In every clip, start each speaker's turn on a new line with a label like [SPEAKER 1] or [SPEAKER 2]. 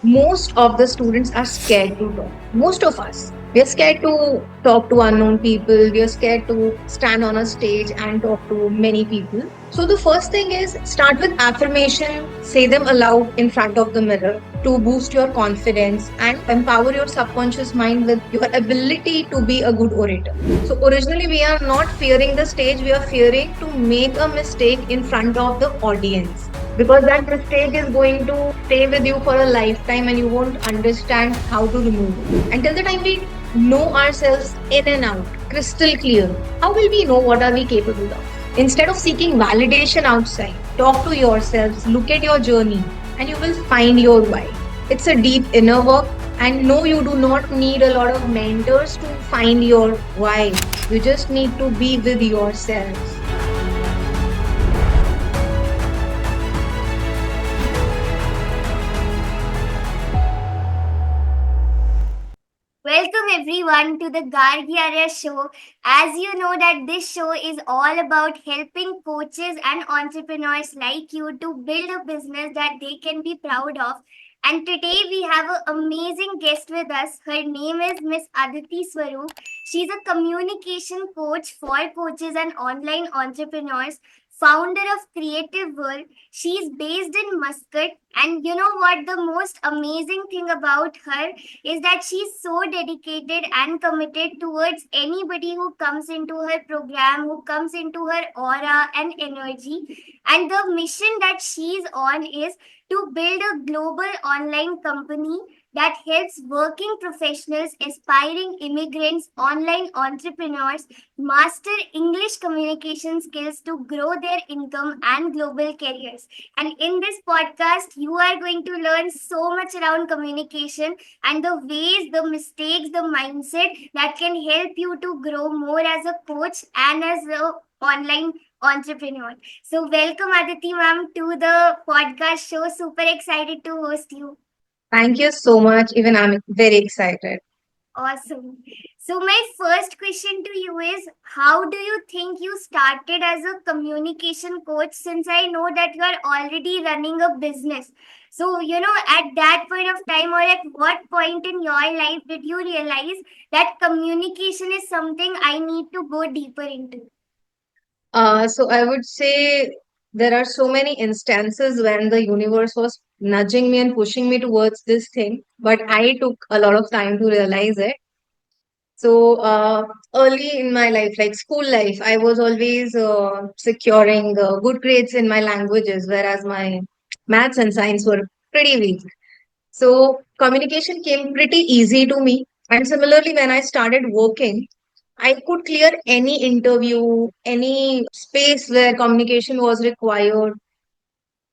[SPEAKER 1] most of the students are scared to talk. Most of us. We are scared to talk to unknown people. We are scared to stand on a stage and talk to many people. So the first thing is start with affirmation, say them aloud in front of the mirror to boost your confidence and empower your subconscious mind with your ability to be a good orator. So originally we are not fearing the stage, we are fearing to make a mistake in front of the audience because that mistake is going to stay with you for a lifetime and you won't understand how to remove it. Until the time we know ourselves in and out, crystal clear, how will we know what are we capable of? Instead of seeking validation outside, talk to yourselves, look at your journey, and you will find your why. It's a deep inner work, and no, you do not need a lot of mentors to find your why. You just need to be with yourselves.
[SPEAKER 2] Welcome everyone to the Gargi Arya show. As you know that this show is all about helping coaches and entrepreneurs like you to build a business that they can be proud of. And today we have an amazing guest with us. Her name is Miss Aditi Swarup. She's a communication coach for coaches and online entrepreneurs, founder of Creative Whirl. She's based in Muscat. And you know what? The most amazing thing about her is that she's so dedicated and committed towards anybody who comes into her program, who comes into her aura and energy. And the mission that she's on is to build a global online company that helps working professionals, aspiring immigrants, online entrepreneurs master English communication skills to grow their income and global careers. And in this podcast, you are going to learn so much around communication and the ways, the mistakes, the mindset that can help you to grow more as a coach and as a online entrepreneur. So welcome Aditi ma'am to the podcast show. Super excited to host you.
[SPEAKER 1] Thank you so much. Even I'm very excited.
[SPEAKER 2] Awesome. So my first question to you is how do you think you started as a communication coach since I know that you are already running a business. So, at that point of time or at what point in your life did you realize that communication is something I need to go deeper into?
[SPEAKER 1] So I would say there are so many instances when the universe was nudging me and pushing me towards this thing, but I took a lot of time to realize it. So early in my life, like school life, I was always securing good grades in my languages, whereas my maths and science were pretty weak. So communication came pretty easy to me. And similarly, when I started working, I could clear any interview, any space where communication was required.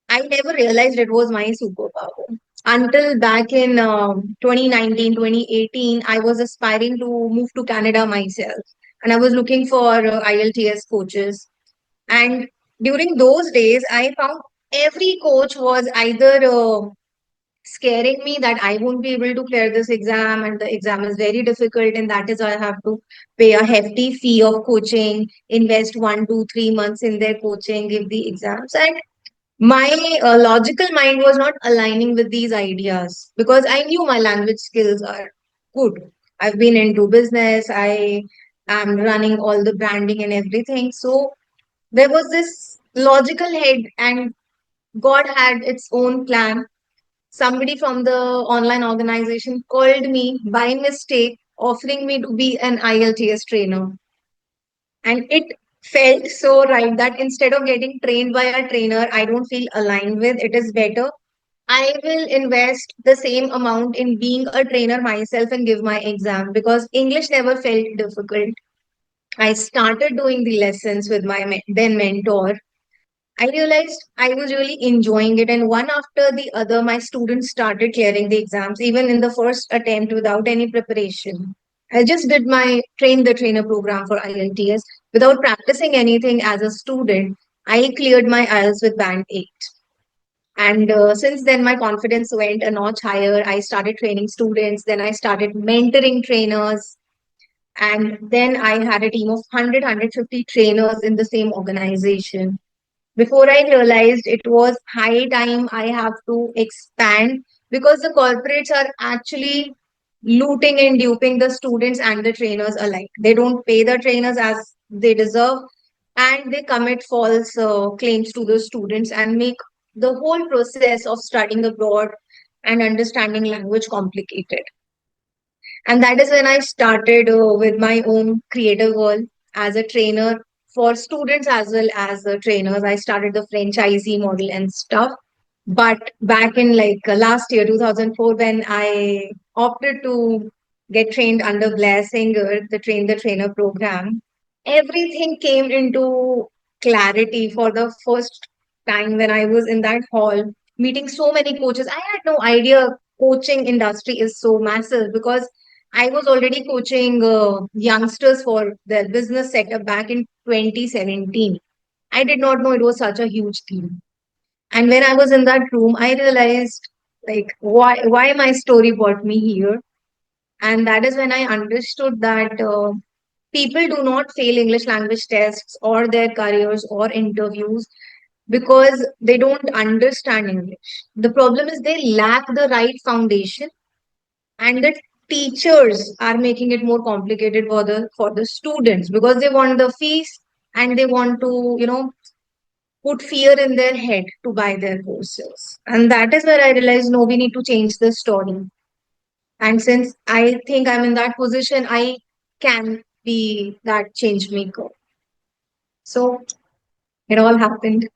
[SPEAKER 1] I never realized it was my superpower. Until back in 2019, 2018, I was aspiring to move to Canada myself. And I was looking for IELTS coaches. And during those days, I found every coach was either scaring me that I won't be able to clear this exam and the exam is very difficult and that is why I have to pay a hefty fee of coaching, invest 1, 2, 3 months in their coaching, give the exams. And my logical mind was not aligning with these ideas because I knew my language skills are good. I've been into business, I am running all the branding and everything. So there was this logical head, and God had its own plan. Somebody from the online organization called me by mistake, offering me to be an IELTS trainer. And it felt so right that instead of getting trained by a trainer, I don't feel aligned with, it is better. I will invest the same amount in being a trainer myself and give my exam because English never felt difficult. I started doing the lessons with my then mentor. I realized I was really enjoying it, and one after the other, my students started clearing the exams, even in the first attempt without any preparation. I just did my train the trainer program for IELTS without practicing anything as a student. I cleared my IELTS with band 8. And since then, my confidence went a notch higher. I started training students, then I started mentoring trainers. And then I had a team of 100, trainers in the same organization. Before I realized it was high time I have to expand because the corporates are actually looting and duping the students and the trainers alike. They don't pay the trainers as they deserve, and they commit false claims to the students and make the whole process of studying abroad and understanding language complicated. And that is when I started with my own creative world as a trainer for students as well as trainers. I started the franchisee model and stuff. But back in last year, 2004, when I opted to get trained under Blair Singer, the Train the Trainer program, everything came into clarity for the first time when I was in that hall meeting so many coaches. I had no idea coaching industry is so massive because I was already coaching youngsters for their business setup back in 2017. I did not know it was such a huge team. And when I was in that room, I realized why my story brought me here. And that is when I understood that people do not fail English language tests or their careers or interviews because they don't understand English. The problem is they lack the right foundation, and the teachers are making it more complicated for the students because they want the fees and they want to, put fear in their head to buy their courses. And that is where I realized no, we need to change the story. And since I think I'm in that position, I can be that change maker. So it all happened.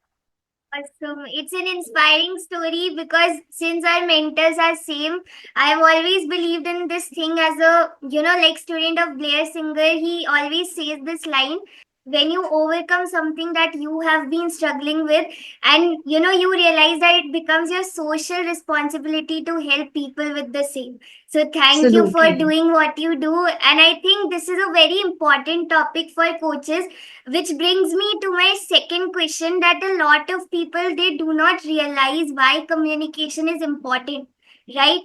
[SPEAKER 2] Awesome. It's an inspiring story because since our mentors are same, I've always believed in this thing as a, like student of Blair Singer, he always says this line, when you overcome something that you have been struggling with, and you realize that it becomes your social responsibility to help people with the same. So thank you for
[SPEAKER 1] Absolutely.
[SPEAKER 2] doing what you do. And I think this is a very important topic for coaches, which brings me to my second question, that a lot of people, they do not realize why communication is important, right?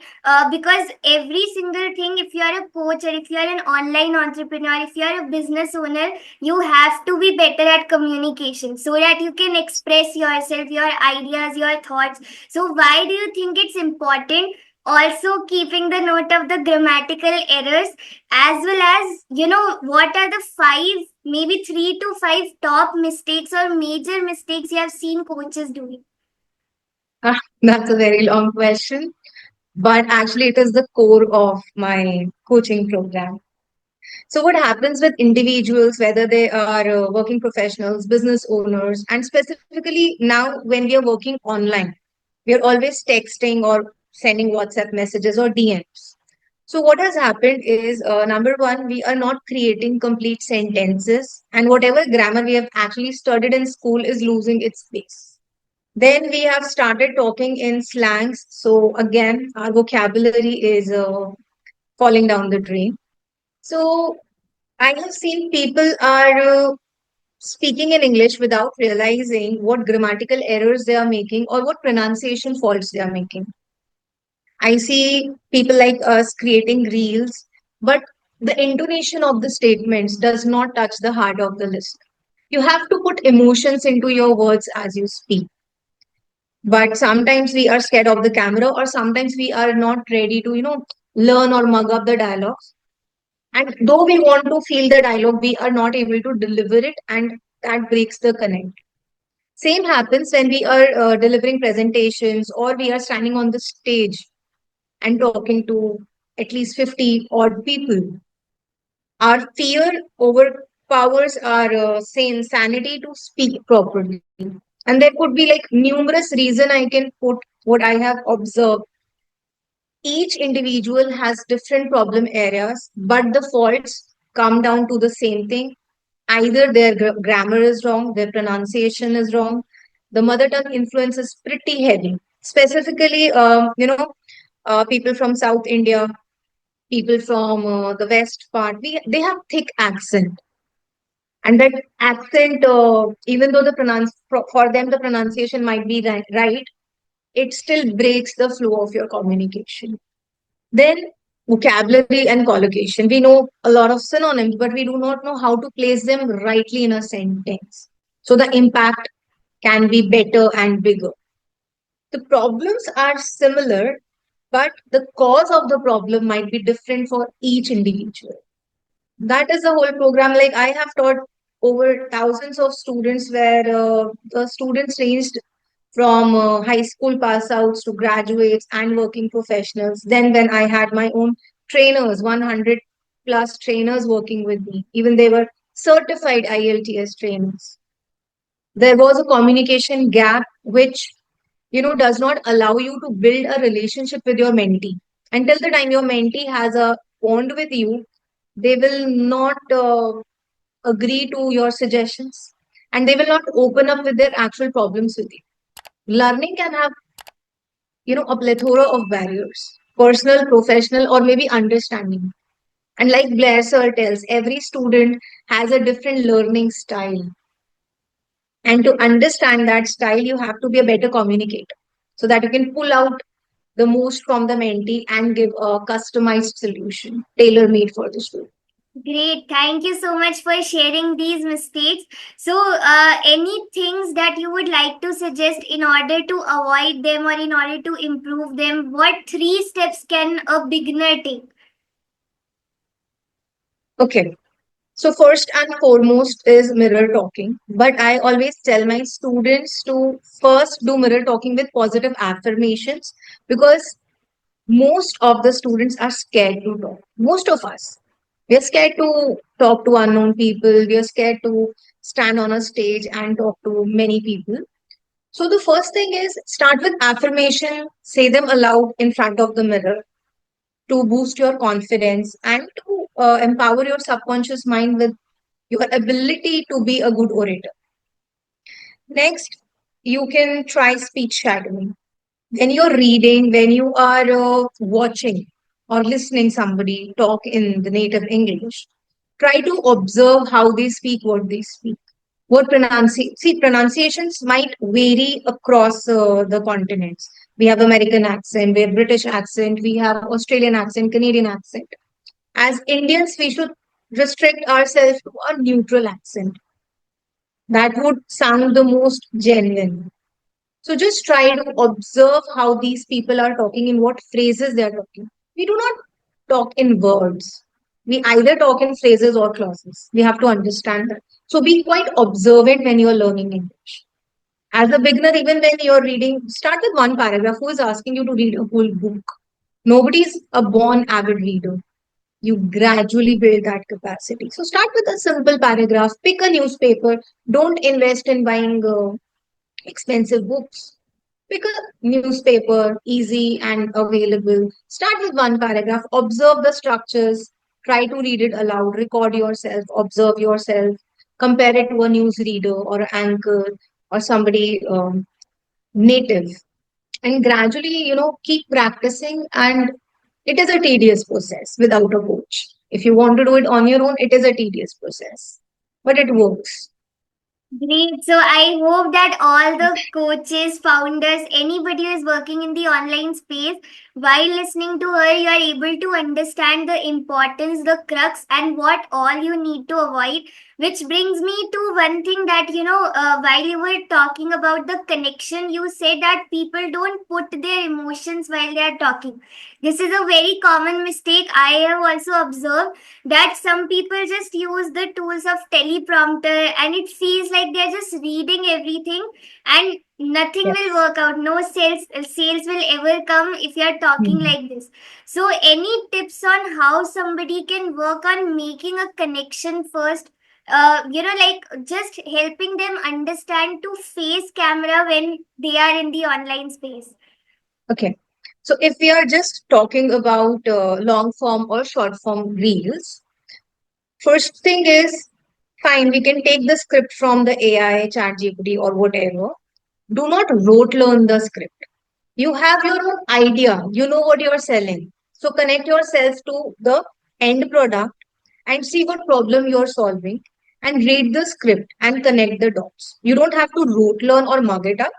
[SPEAKER 2] Because every single thing, if you are a coach or if you are an online entrepreneur, if you are a business owner, you have to be better at communication so that you can express yourself, your ideas, your thoughts. So why do you think it's important, also keeping the note of the grammatical errors, as well as what are the five, maybe 3 to 5 top mistakes or major mistakes you have seen coaches doing?
[SPEAKER 1] Ah, that's a very long question, but actually, it is the core of my coaching program. So, what happens with individuals, whether they are working professionals, business owners, and specifically now when we are working online, we are always texting or sending WhatsApp messages or DMs. So, what has happened is number one, we are not creating complete sentences, and whatever grammar we have actually studied in school is losing its space. Then we have started talking in slangs. So, again, our vocabulary is falling down the drain. So, I have seen people are speaking in English without realizing what grammatical errors they are making or what pronunciation faults they are making. I see people like us creating reels, but the intonation of the statements does not touch the heart of the listener. You have to put emotions into your words as you speak. But sometimes we are scared of the camera, or sometimes we are not ready to, learn or mug up the dialogues. And though we want to feel the dialogue, we are not able to deliver it, and that breaks the connect. Same happens when we are delivering presentations or we are standing on the stage and talking to at least 50 odd people. Our fear overpowers our sane sanity to speak properly. And there could be like numerous reason I can put what I have observed. Each individual has different problem areas, but the faults come down to the same thing. Either their grammar is wrong, their pronunciation is wrong, the mother tongue influence is pretty heavy. Specifically, people from South India, people from the west part, they have thick accent, and that accent, even though for them the pronunciation might be right, it still breaks the flow of your communication. Then vocabulary and collocation. We know a lot of synonyms, but we do not know how to place them rightly in a sentence. So the impact can be better and bigger. The problems are similar, but the cause of the problem might be different for each individual. That is the whole program. Like I have taught over thousands of students where the students ranged from high school pass outs to graduates and working professionals. Then when I had my own trainers, 100 plus trainers working with me, even they were certified IELTS trainers. There was a communication gap which does not allow you to build a relationship with your mentee. Until the time your mentee has a bond with you, they will not agree to your suggestions, and they will not open up with their actual problems with you. Learning can have a plethora of barriers: personal, professional, or maybe understanding. And like Blair Sir tells, every student has a different learning style, and to understand that style you have to be a better communicator so that you can pull out the most from the mentee and give a customized solution tailor made for the student.
[SPEAKER 2] Great. Thank you so much for sharing these mistakes. So, any things that you would like to suggest in order to avoid them or in order to improve them? What three steps can a beginner take?
[SPEAKER 1] Okay. So first and foremost is mirror talking. But I always tell my students to first do mirror talking with positive affirmations, because most of the students are scared to talk. Most of us. We are scared to talk to unknown people. We are scared to stand on a stage and talk to many people. So the first thing is start with affirmation, say them aloud in front of the mirror to boost your confidence and to empower your subconscious mind with your ability to be a good orator. Next, you can try speech shadowing. When you're reading, when you are watching or listening somebody talk in the native English, try to observe how they speak, what they speak. See, pronunciations might vary across the continents. We have American accent, we have British accent, we have Australian accent, Canadian accent. As Indians, we should restrict ourselves to a neutral accent that would sound the most genuine. So just try to observe how these people are talking, in what phrases they are talking. We do not talk in words. We either talk in phrases or clauses. We have to understand that. So be quite observant when you are learning English. As a beginner, even when you're reading, start with one paragraph. Who is asking you to read a whole book? Nobody is a born avid reader. You gradually build that capacity. So start with a simple paragraph. Pick a newspaper. Don't invest in buying expensive books. Pick a newspaper, easy and available. Start with one paragraph. Observe the structures. Try to read it aloud. Record yourself. Observe yourself. Compare it to a newsreader or an anchor or somebody native. And gradually, keep practicing. And it is a tedious process without a coach. If you want to do it on your own, it is a tedious process, but it works.
[SPEAKER 2] Great. So I hope that all the coaches, founders, anybody who is working in the online space, while listening to her, you are able to understand the importance, the crux, and what all you need to avoid. Which brings me to one thing that, while you were talking about the connection, you said that people don't put their emotions while they are talking. This is a very common mistake I have also observed, that some people just use the tools of teleprompter and it feels like they're just reading everything and nothing will
[SPEAKER 1] Yes.
[SPEAKER 2] work out. No sales will ever come if you're talking
[SPEAKER 1] Hmm.
[SPEAKER 2] like this. So any tips on how somebody can work on making a connection first, like just helping them understand to face camera when they are in the online space?
[SPEAKER 1] Okay. So if we are just talking about long form or short form reels, first thing is fine, we can take the script from the AI, ChatGPT, or whatever. Do not rote learn the script. You have your own idea, you know what you're selling. So connect yourself to the end product and see what problem you're solving and read the script and connect the dots. You don't have to rote learn or mug it up.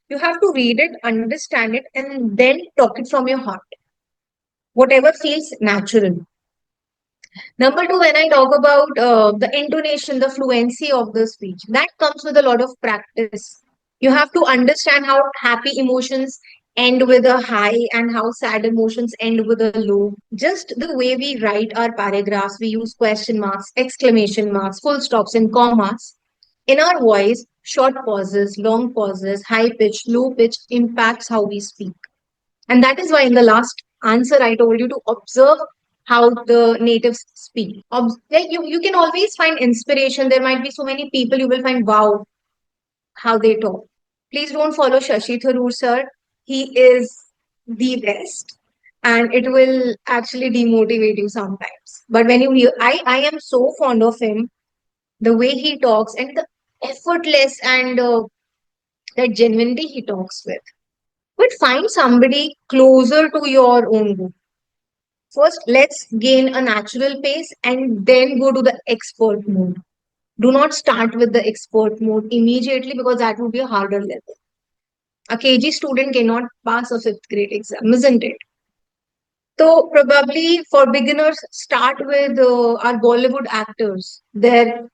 [SPEAKER 1] You have to read it, understand it, and then talk it from your heart, whatever feels natural. Number two, when I talk about the intonation, the fluency of the speech, that comes with a lot of practice. You have to understand how happy emotions end with a high and how sad emotions end with a low. Just the way we write our paragraphs, we use question marks, exclamation marks, full stops, and commas. In our voice, short pauses, long pauses, high pitch, low pitch impacts how we speak. And that is why in the last answer, I told you to observe how the natives speak. Like you can always find inspiration. There might be so many people you will find, wow, how they talk. Please don't follow Shashi Tharoor, sir. He is the best. And it will actually demotivate you sometimes. But when you hear, I am so fond of him, the way he talks and the effortless and that genuinity he talks with. But find somebody closer to your own goal. First, let's gain a natural pace and then go to the expert mode. Do not start with the expert mode immediately because that would be a harder level. A KG student cannot pass a fifth grade exam, isn't it? So probably for beginners, start with our Bollywood actors. Their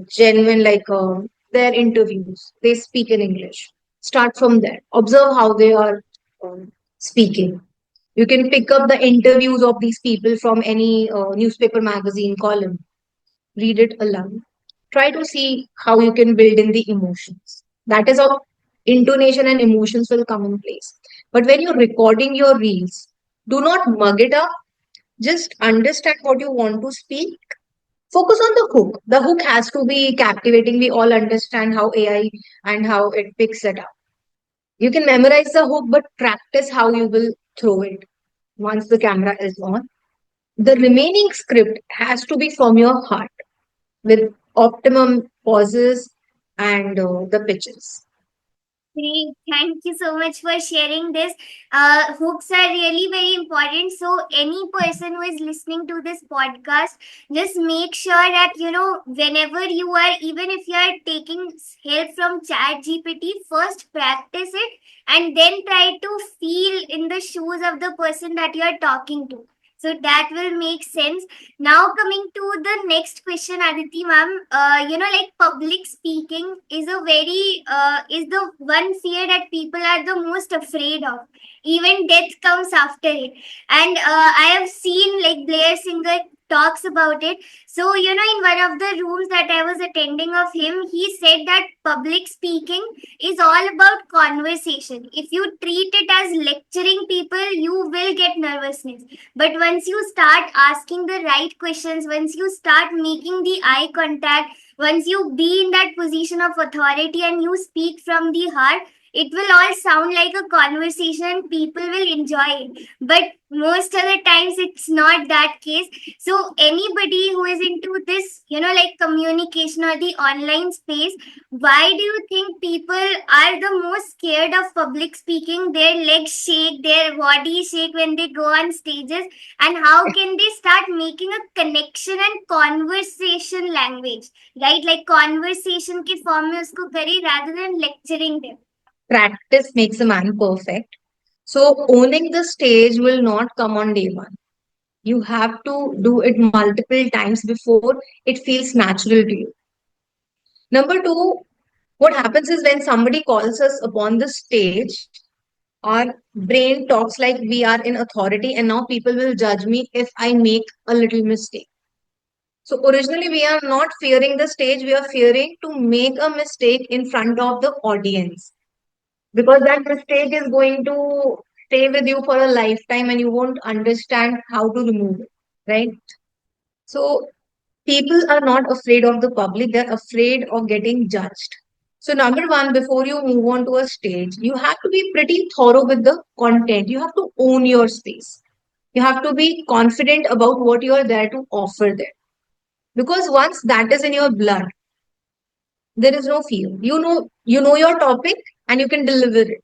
[SPEAKER 1] genuine, their interviews. They speak in English. Start from there. Observe how they are speaking. You can pick up the interviews of these people from any newspaper magazine column. Read it aloud. Try to see how you can build in the emotions. That is how intonation and emotions will come in place. But when you're recording your reels, do not mug it up. Just understand what you want to speak. Focus on the hook. The hook has to be captivating. We all understand how AI and how it picks it up. You can memorize the hook, but practice how you will throw it once the camera is on. The remaining script has to be from your heart with optimum pauses and the pitches.
[SPEAKER 2] Great. Thank you so much for sharing this. Hooks are really very important. So, any person who is listening to this podcast, just make sure that, whenever you are, even if you are taking help from Chat GPT, first practice it and then try to feel in the shoes of the person that you are talking to. So, that will make sense. Now, coming to the next question, Aditi ma'am, like public speaking is a very is the one fear that people are the most afraid of. Even death comes after it, and I have seen like Blair Singer talks about it. So in one of the rooms that I was attending of him, he said that public speaking is all about conversation. If you treat it as lecturing people, you will get nervousness, but once you start asking the right questions, once you start making the eye contact, once you be in that position of authority and you speak from the heart, it will all sound like a conversation. People will enjoy it. But most of the times, it's not that case. So, anybody who is into this, like communication or the online space, why do you think people are the most scared of public speaking? Their legs shake, their body shake when they go on stages, and how can they start making a connection and conversation language, right? Like conversation के form में उसको करे rather than lecturing them.
[SPEAKER 1] Practice makes a man perfect. So owning the stage will not come on day one. You have to do it multiple times before it feels natural to you. Number two, what happens is when somebody calls us upon the stage, our brain talks like we are in authority, and now people will judge me if I make a little mistake. So originally, we are not fearing the stage, we are fearing to make a mistake in front of the audience because that mistake is going to stay with you for a lifetime and you won't understand how to remove it, right? So people are not afraid of the public, they're afraid of getting judged. So, number one, before you move on to a stage, you have to be pretty thorough with the content. You have to own your space. You have to be confident about what you are there to offer there. Because once that is in your blood, there is no fear. You know your topic and you can deliver it.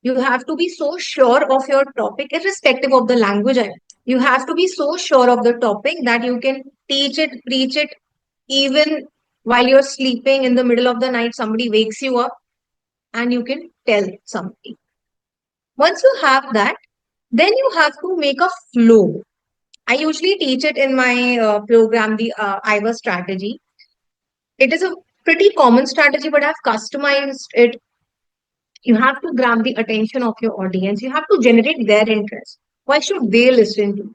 [SPEAKER 1] You have to be so sure of your topic, irrespective of the language. You have to be so sure of the topic that you can teach it, preach it, even while you're sleeping in the middle of the night, somebody wakes you up and you can tell something. Once you have that, then you have to make a flow. I usually teach it in my program, the IVA strategy. It is a pretty common strategy, but I've customized it You have to grab the attention of your audience. You have to generate their interest. Why should they listen to you?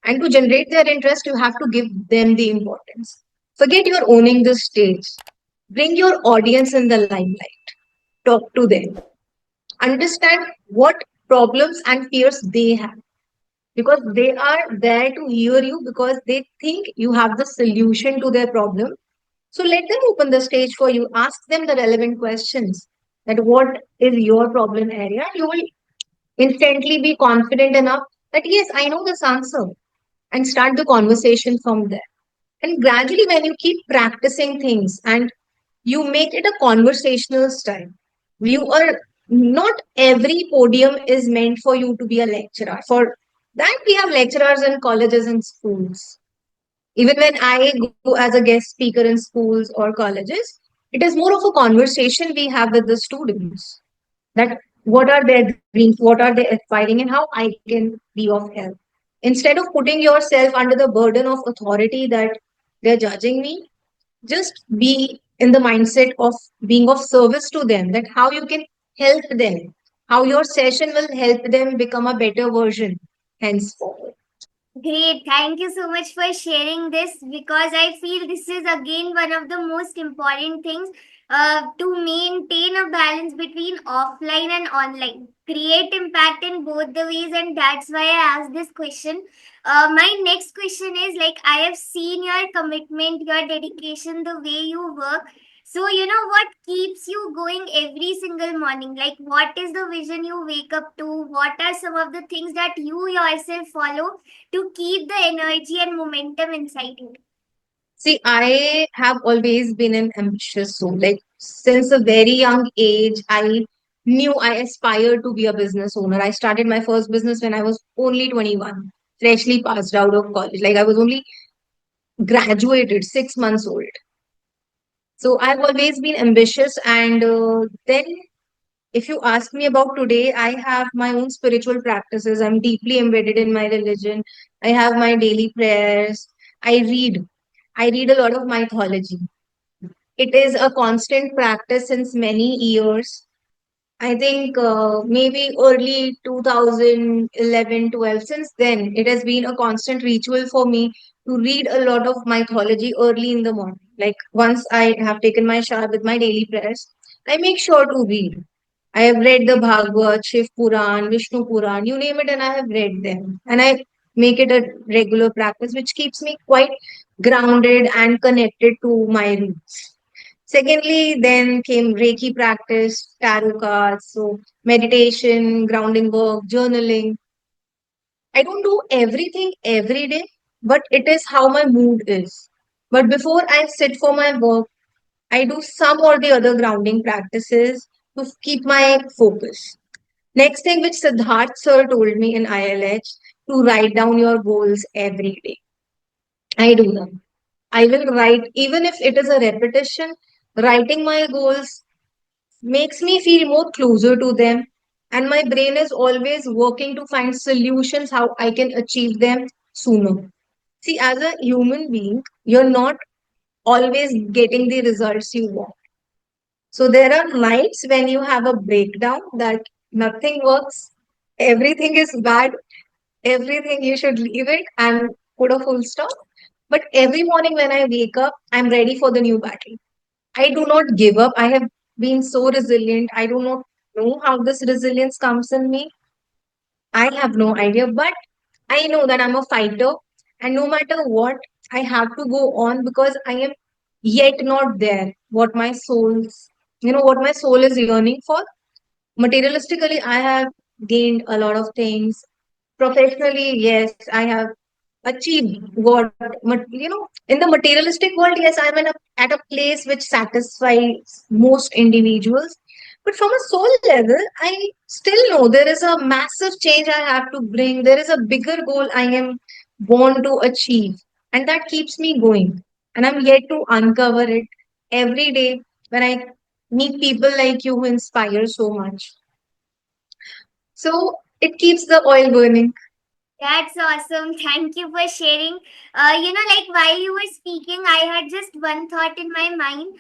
[SPEAKER 1] And to generate their interest, you have to give them the importance. Forget you're owning the stage. Bring your audience in the limelight. Talk to them. Understand what problems and fears they have, because they are there to hear you because they think you have the solution to their problem. So let them open the stage for you. Ask them the relevant questions, that what is your problem area. You will instantly be confident enough that yes, I know this answer, and start the conversation from there. And gradually, when you keep practicing things and you make it a conversational style, you are not every podium is meant for you to be a lecturer. For that, we have lecturers in colleges and schools. Even when I go as a guest speaker in schools or colleges, it is more of a conversation we have with the students, that what are their dreams, what are they aspiring, and how I can be of help. Instead of putting yourself under the burden of authority that they're judging me, just be in the mindset of being of service to them, that how you can help them, how your session will help them become a better version henceforward.
[SPEAKER 2] Great. Thank you so much for sharing this, because I feel this is again one of the most important things, to maintain a balance between offline and online. Create impact in both the ways, and that's why I asked this question. My next question is, like, I have seen your commitment, your dedication, the way you work. So, what keeps you going every single morning? Like, what is the vision you wake up to? What are some of the things that you yourself follow to keep the energy and momentum inside you?
[SPEAKER 1] See, I have always been an ambitious soul. Like since a very young age, I knew I aspired to be a business owner. I started my first business when I was only 21, freshly passed out of college. Like I was only graduated, 6 months old. So I've always been ambitious. And then, if you ask me about today, I have my own spiritual practices. I'm deeply embedded in my religion. I have my daily prayers. I read. I read a lot of mythology. It is a constant practice since many years. I think maybe early 2011, 12. Since then, it has been a constant ritual for me to read a lot of mythology early in the morning. Like once I have taken my shower with my daily prayers, I make sure to read. I have read the Bhagavad, Shiv Puran, Vishnu Puran, you name it, and I have read them. And I make it a regular practice, which keeps me quite grounded and connected to my roots. Secondly, then came Reiki practice, tarot cards, so meditation, grounding work, journaling. I don't do everything every day, but it is how my mood is. But before I sit for my work, I do some or the other grounding practices to keep my focus. Next thing, which Siddharth sir told me in ILH, to write down your goals every day. I do them. I will write, even if it is a repetition, writing my goals makes me feel more closer to them, and my brain is always working to find solutions how I can achieve them sooner. See, as a human being, you're not always getting the results you want. So there are nights when you have a breakdown that nothing works, everything is bad, everything you should leave it and put a full stop. But every morning when I wake up, I'm ready for the new battle. I do not give up. I have been so resilient. I do not know how this resilience comes in me. I have no idea, but I know that I'm a fighter, and no matter what, I have to go on because I am yet not there. What my soul is yearning for. Materialistically, I have gained a lot of things. Professionally, yes, I have achieve what in the materialistic world. Yes, I'm at a place which satisfies most individuals, but from a soul level, I still know there is a massive change I have to bring. There is a bigger goal I am born to achieve, and that keeps me going, and I'm yet to uncover it every day when I meet people like you who inspire so much. So it keeps the oil burning.
[SPEAKER 2] That's awesome. Thank you for sharing. Like while you were speaking, I had just one thought in my mind.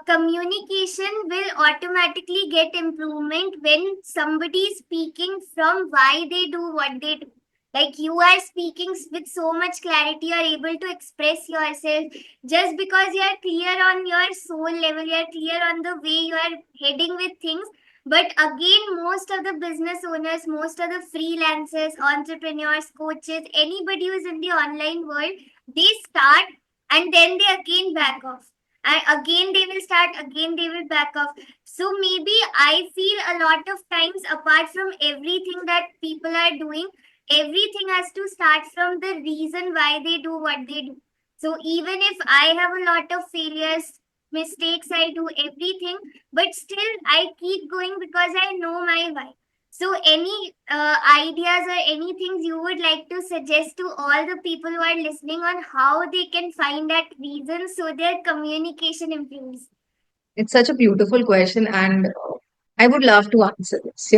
[SPEAKER 2] Communication will automatically get improvement when somebody is speaking from why they do what they do. Like you are speaking with so much clarity, you are able to express yourself just because you are clear on your soul level, you are clear on the way you are heading with things. But again, most of the business owners, most of the freelancers, entrepreneurs, coaches, anybody who's in the online world, they start and then they again back off. And again they will start, again they will back off. So maybe I feel a lot of times, apart from everything that people are doing, everything has to start from the reason why they do what they do. So even if I have a lot of failures, mistakes, I do everything, but still I keep going because I know my why. So any ideas or anything you would like to suggest to all the people who are listening on how they can find that reason so their communication improves?
[SPEAKER 1] It's such a beautiful question, and I would love to answer this.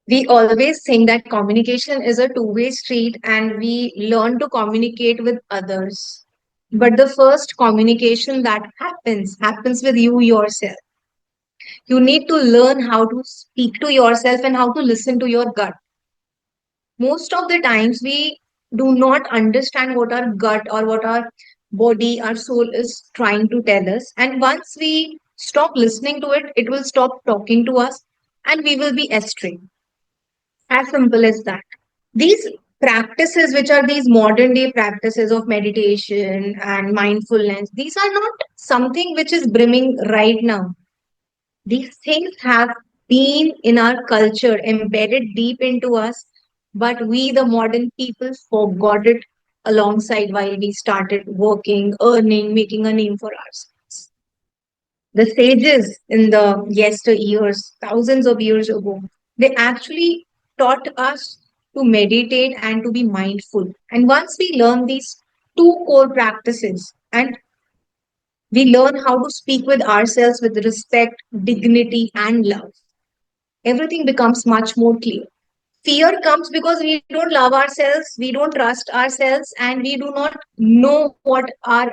[SPEAKER 1] We always think that communication is a two-way street and we learn to communicate with others. But the first communication that happens with you yourself. You need to learn how to speak to yourself and how to listen to your gut. Most of the times we do not understand what our gut or what our body, our soul is trying to tell us. And once we stop listening to it, it will stop talking to us and we will be astray. As simple as that. These practices, which are these modern day practices of meditation and mindfulness, these are not something which is brimming right now. These things have been in our culture, embedded deep into us, but we, the modern people, forgot it alongside while we started working, earning, making a name for ourselves. The sages in the yesteryears, thousands of years ago, they actually taught us to meditate and to be mindful. And once we learn these two core practices and we learn how to speak with ourselves with respect, dignity, and love, everything becomes much more clear. Fear comes because we don't love ourselves, we don't trust ourselves, and we do not know what are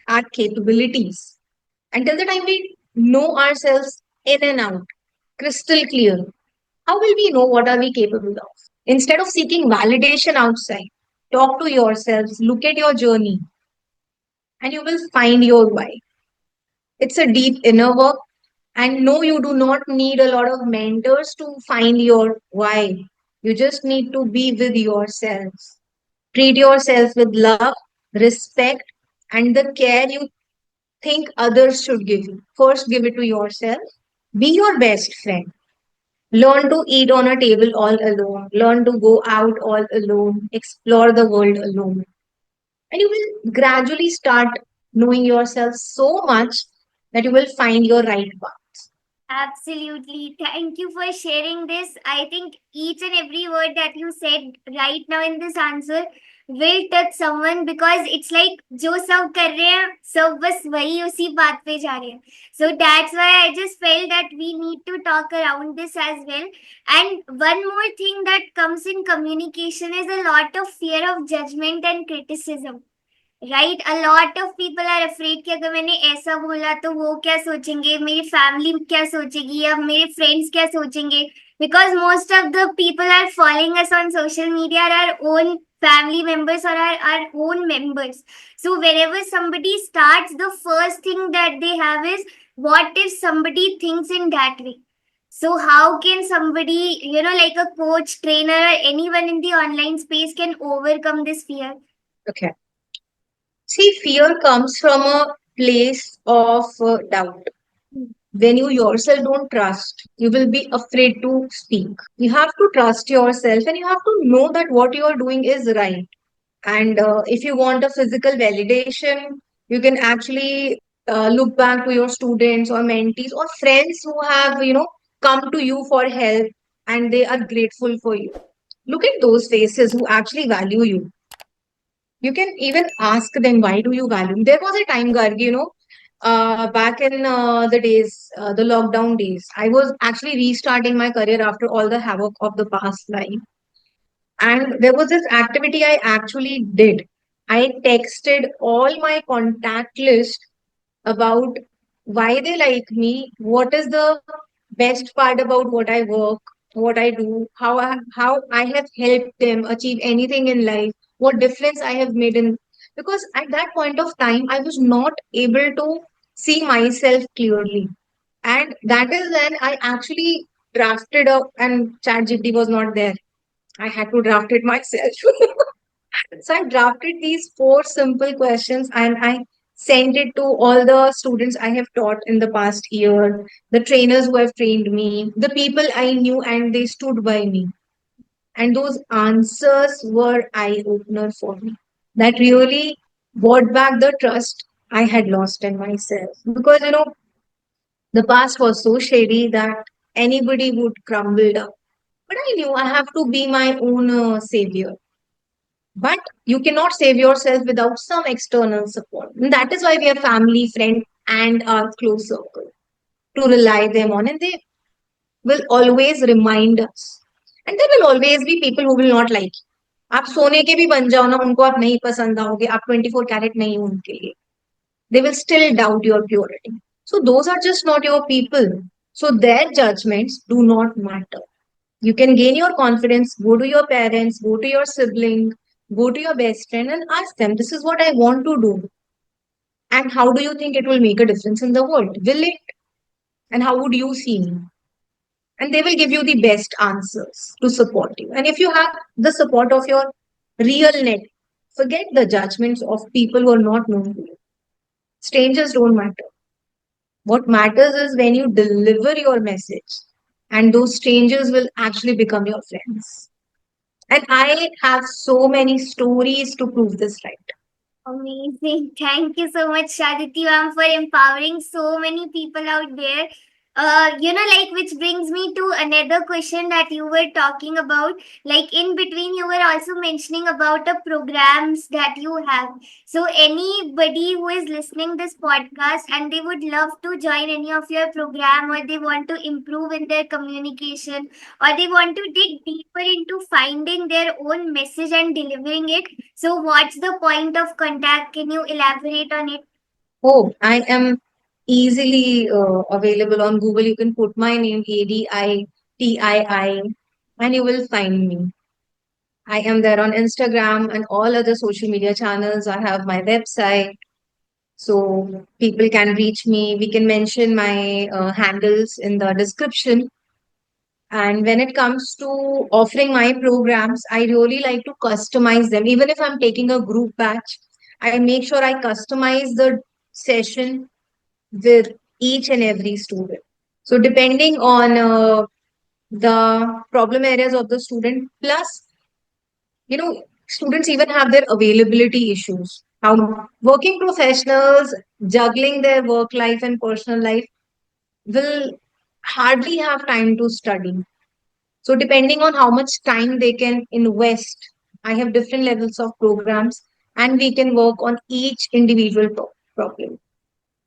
[SPEAKER 1] our capabilities. Until the time we know ourselves in and out, crystal clear, how will we know what are we capable of? Instead of seeking validation outside, talk to yourselves, look at your journey, and you will find your why. It's a deep inner work. And no, you do not need a lot of mentors to find your why. You just need to be with yourselves. Treat yourself with love, respect, and the care you think others should give you. First, give it to yourself. Be your best friend. Learn to eat on a table all alone. Learn to go out all alone. Explore the world alone. And you will gradually start knowing yourself so much that you will find your right path.
[SPEAKER 2] Absolutely. Thank you for sharing this. I think each and every word that you said right now in this answer will touch someone because it's like जो सब कर रहे हैं सब बस वही उसी बात पे जा रहे हैं. So that's why I just felt that we need to talk around this as well. And one more thing that comes in communication is a lot of fear of judgment and criticism. Right a lot of people are afraid कि अगर मैंने ऐसा बोला तो वो क्या सोचेंगे, मेरी फैमिली क्या सोचेगी या मेरे फ्रेंड्स क्या सोचेंगे. Because most of the people are following us on social media are our own family members or our own members. So wherever somebody starts, the first thing that they have is what if somebody thinks in that way. So how can somebody, like a coach, trainer, or anyone in the online space can overcome this fear?
[SPEAKER 1] Okay. See, fear comes from a place of doubt. When you yourself don't trust, you will be afraid to speak. You have to trust yourself and you have to know that what you are doing is right. And if you want a physical validation, you can actually look back to your students or mentees or friends who have, come to you for help and they are grateful for you. Look at those faces who actually value you. You can even ask them, why do you value me? There was a time, Gargi, back in the days, the lockdown days, I was actually restarting my career after all the havoc of the past life. And there was this activity I actually did. I texted all my contact list about why they like me, what is the best part about what I work, what I do, how I have helped them achieve anything in life, what difference I have made in, because at that point of time I was not able to see myself clearly. And that is when I actually drafted up, and ChatGPT was not there. I had to draft it myself. So I drafted these four simple questions and I sent it to all the students I have taught in the past year, the trainers who have trained me, the people I knew and they stood by me. And those answers were eye opener for me. That really brought back the trust I had lost in myself. Because, the past was so shady that anybody would crumble down. But I knew I have to be my own savior. But you cannot save yourself without some external support. And that is why we have family, friend, and our close circle to rely them on. And they will always remind us. And there will always be people who will not like you. आप सोने के भी बन जाओ ना उनको आप नहीं पसंद आओगे आप 24 कैरेट नहीं हो उनके लिए they will still doubt your purity. So those are just not your people. So their judgments do not matter. You can gain your confidence, go to your parents, go to your sibling, go to your best friend and ask them, this is what I want to do. And how do you think it will make a difference in the world? Will it? And how would you see me? And they will give you the best answers to support you. And if you have the support of your real net, forget the judgments of people who are not known to you. Strangers don't matter. What matters is when you deliver your message, and those strangers will actually become your friends. And I have so many stories to prove this right.
[SPEAKER 2] Amazing. Thank you so much, Aditi ma'am, for empowering so many people out there. Like, which brings me to another question that you were talking about. Like, in between, you were also mentioning about the programs that you have. So, anybody who is listening this podcast and they would love to join any of your program, or they want to improve in their communication, or they want to dig deeper into finding their own message and delivering it, so what's the point of contact? Can you elaborate on it?
[SPEAKER 1] Oh, I am easily available on Google. You can put my name, ADITII, and you will find me. I am there on Instagram and all other social media channels. I have my website, so people can reach me. We can mention my handles in the description. And when it comes to offering my programs, I really like to customize them. Even if I'm taking a group batch, I make sure I customize the session with each and every student. So depending on the problem areas of the student, plus, students even have their availability issues. How working professionals juggling their work life and personal life will hardly have time to study. So depending on how much time they can invest, I have different levels of programs and we can work on each individual problem.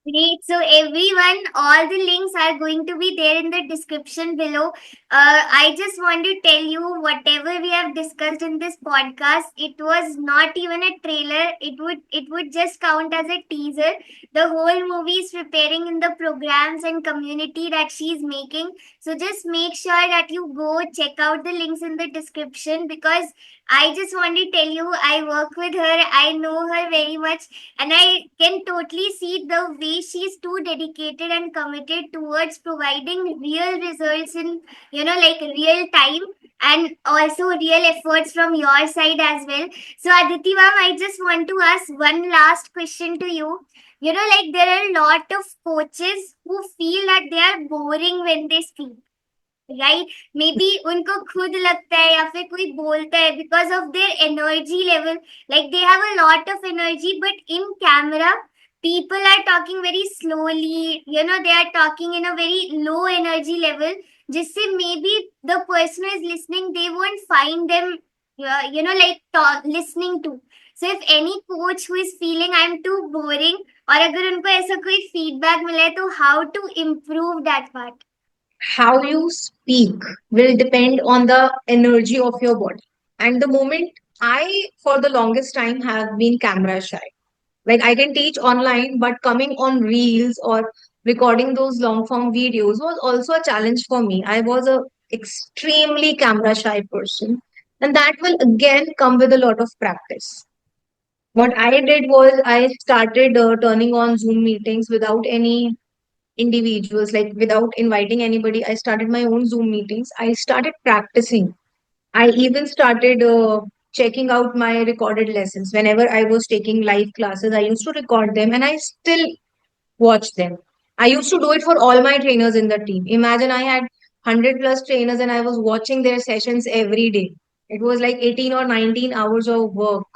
[SPEAKER 2] Great. So, everyone, all the links are going to be there in the description below. I just want to tell you whatever we have discussed in this podcast, it was not even a trailer. It would just count as a teaser. The whole movie is preparing in the programs and community that she's making. So just make sure that you go check out the links in the description, because I just want to tell you I work with her. I know her very much, and I can totally see the way she's too dedicated and committed towards providing real results in, like, real time, and also real efforts from your side as well. So, Aditi ma'am, I just want to ask one last question to you. Like, there are a lot of coaches who feel that they are boring when they speak, right, may be उनको खुद लगता है या फिर कोई बोलता है because of their energy level, like they have a lot of energy but in camera people are talking very slowly, they are talking in a very low energy level, जिससे maybe the person who is listening, they won't find them like listening to. So if any coach who is feeling I'm too boring, और अगर उनको ऐसा कोई feedback मिला है, तो how to improve that part?
[SPEAKER 1] How you speak will depend on the energy of your body. And the moment I, for the longest time, have been camera shy. Like I can teach online, but coming on reels or recording those long form videos was also a challenge for me. I was a extremely camera shy person. And that will again come with a lot of practice. What I did was I started turning on Zoom meetings without any individuals, like without inviting anybody. I started my own Zoom meetings. I started practicing. I even started checking out my recorded lessons. Whenever I was taking live classes, I used to record them and I still watch them. I used to do it for all my trainers in the team. Imagine I had 100 plus trainers and I was watching their sessions every day. It was like 18 or 19 hours of work.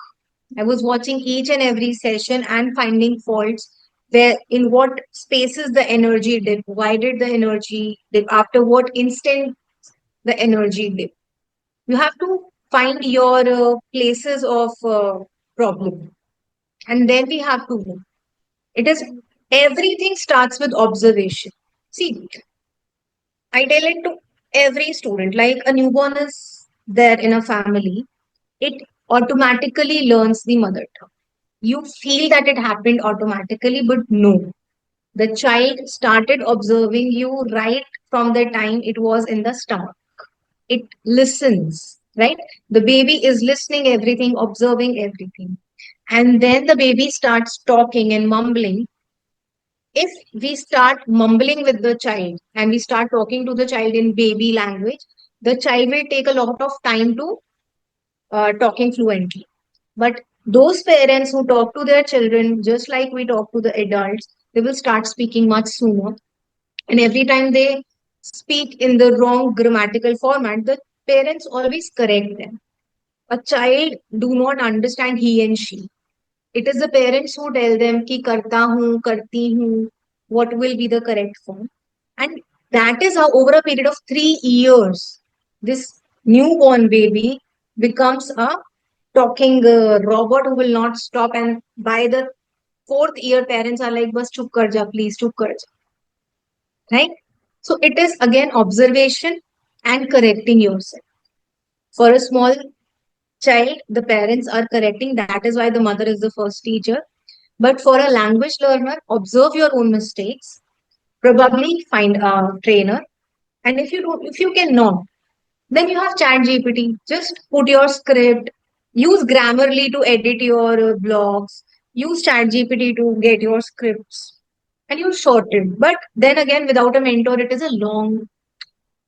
[SPEAKER 1] I was watching each and every session and finding faults where in what spaces the energy dip, why did the energy dip, after what instant the energy dip. You have to find your places of problem, and then we have to move. It is everything starts with observation. See, I tell it to every student like a newborn is there in a family, it automatically learns the mother tongue. You feel that it happened automatically, but no. The child started observing you right from the time it was in the stomach. It listens, right? The baby is listening everything, observing everything. And then the baby starts talking and mumbling. If we start mumbling with the child and we start talking to the child in baby language, the child will take a lot of time to talking fluently. But those parents who talk to their children just like we talk to the adults, they will start speaking much sooner. And every time they speak in the wrong grammatical format, the parents always correct them. A child do not understand he and she. It is the parents who tell them ki karta hu, karti hu, what will be the correct form. And that is how over a period of 3 years, this newborn baby becomes a talking robot who will not stop. And by the fourth year, parents are like, bas chup kar ja, please chup kar ja, right? So it is again observation and correcting yourself. For a small child, the parents are correcting. That is why the mother is the first teacher. But for a language learner, observe your own mistakes. Probably find a trainer. And if you cannot, then you have Chat GPT. Just put your script. Use Grammarly to edit your blogs. Use Chat GPT to get your scripts, and you sort it. But then again, without a mentor, it is a long,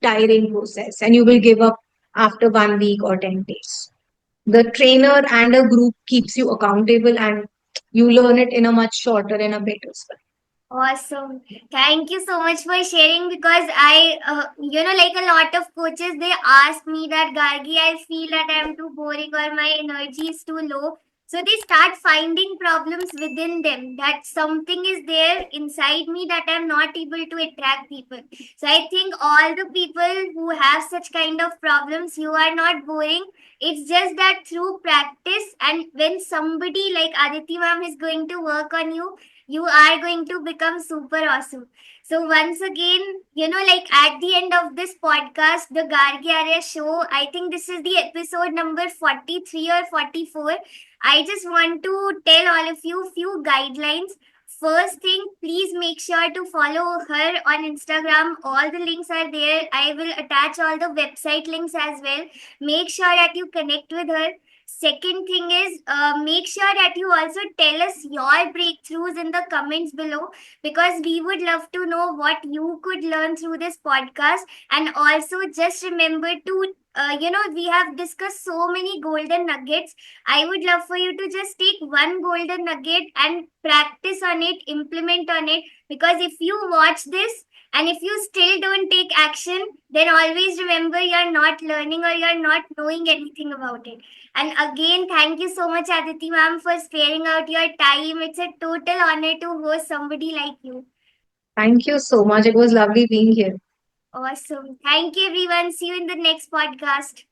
[SPEAKER 1] tiring process, and you will give up after 1 week or 10 days. The trainer and a group keeps you accountable, and you learn it in a much shorter and a better style.
[SPEAKER 2] Awesome. Thank you so much for sharing because like a lot of coaches, they ask me that, Gargi, I feel that I'm too boring or my energy is too low. So they start finding problems within them, that something is there inside me that I'm not able to attract people. So I think all the people who have such kind of problems, you are not boring. It's just that through practice, and when somebody like Aditi ma'am is going to work on you, you are going to become super awesome. So once again, like at the end of this podcast, the Gargi Arya show, I think this is the episode number 43 or 44. I just want to tell all of you few guidelines. First thing, please make sure to follow her on Instagram. All the links are there. I will attach all the website links as well. Make sure that you connect with her. Second thing is, make sure that you also tell us your breakthroughs in the comments below, because we would love to know what you could learn through this podcast. And also, just remember to, we have discussed so many golden nuggets. I would love for you to just take one golden nugget and practice on it, implement on it, because if you watch this and if you still don't take action, then always remember you're not learning or you're not knowing anything about it. And again, thank you so much, Aditi ma'am, for sparing out your time. It's a total honor to host somebody like you.
[SPEAKER 1] Thank you so much. It was lovely being here.
[SPEAKER 2] Awesome. Thank you, everyone. See you in the next podcast.